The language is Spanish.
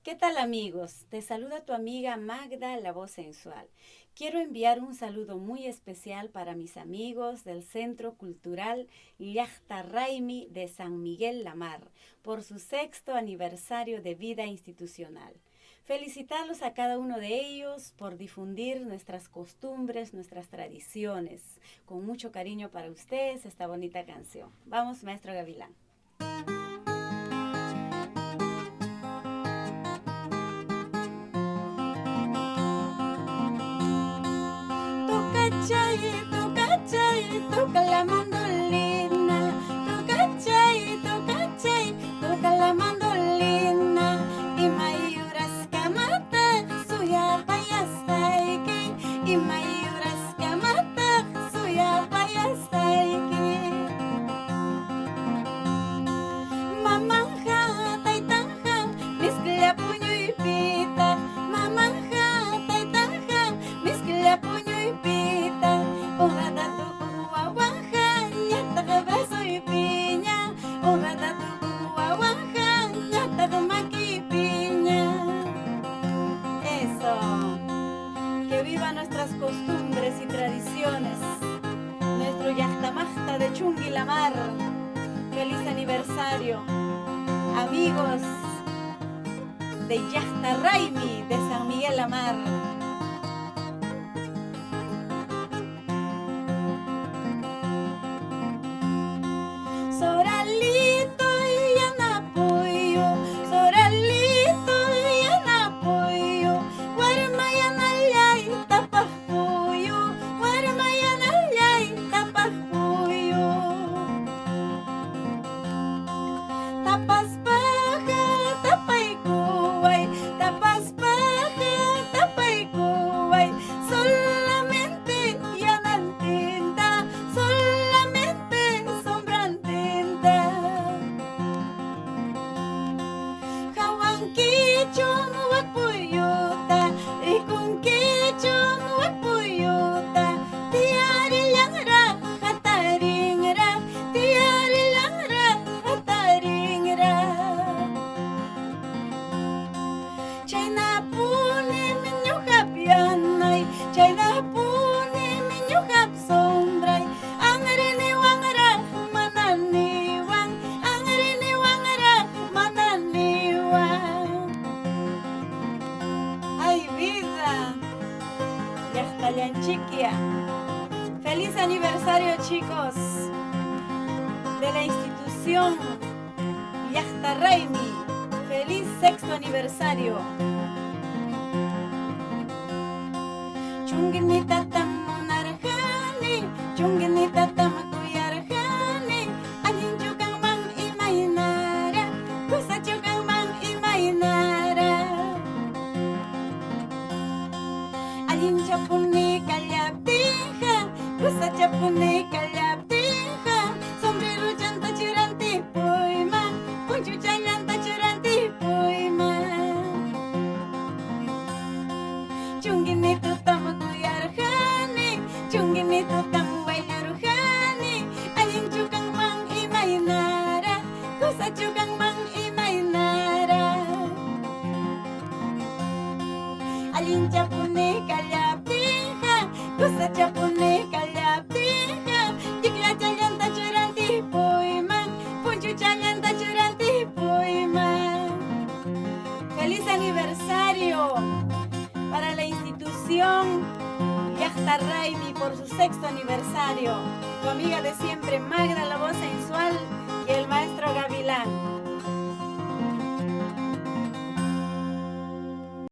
¿Qué tal amigos? Te saluda tu amiga Magda, la voz sensual. Quiero enviar un saludo muy especial para mis amigos del Centro Cultural Llaqtarraymi de San Miguel La Mar por su 6º aniversario de vida institucional. Felicitarlos a cada uno de ellos por difundir nuestras costumbres, nuestras tradiciones. Con mucho cariño para ustedes esta bonita canción. Vamos, maestro Gavilán. Toca la mandolina, toca la mandolina, y mayuras kamata, suya payastaiki, y mayuras kamata, suya payastaiki. Mamanja, taitanja, mezcla puño y pita, mamanja, taitanja, mezcla puño y pita. Que viva nuestras costumbres y tradiciones, nuestro Llaqtamajta de Chungui La Mar. Feliz aniversario, amigos de Llaqtarraymi de San Miguel La Mar. Soralito y anapuyo, soralito y anapuyo, guarmayanallay tapajpuyo, guarmayanallay tapajpuyo. Tapas paja, tapay kuway, tapas paja, tapay kuway, solamente yanan tinta, solamente sombran tinta. Hawan kicho muwak puyuta, ikung kicho muwak puyuta, tiari lang ra, hataring ra, tiari lang ra, hataring ra. Chayna puni minyo kapyanay, chayna puni minyo kap sombray, ang riniwang ra, mananiwang, ang riniwang ra, mananiwang. ¡Ay, vida! Llaqtallanchiquia. Feliz aniversario, chicos, de la institución Llaqtarraymi. Feliz 6º aniversario. Chunginita tamunarjani, chunginita tamakuyarjani, alin chukang mang imaynara, kusa chukang mang imaynara. Alin chapuni kalyaptija, kusa chapuni kalyaptija, sombrero chanta churanti puyma, punchu chayanta churanti puyma. Chunginito tamakuyarjani, chunginito tamubaylurjani, alin chukang mang imaynara, kusa chukang mang imaynara. Alin chapuni kalyaptija, kusa chapuni kalyaptija, chikla chayanta churanti puyman, punchu chayanta churanti puyman. Feliz aniversario para la institución Llaqtarraymi por su 6º aniversario. Tu amiga de siempre, Magda, la voz sensual.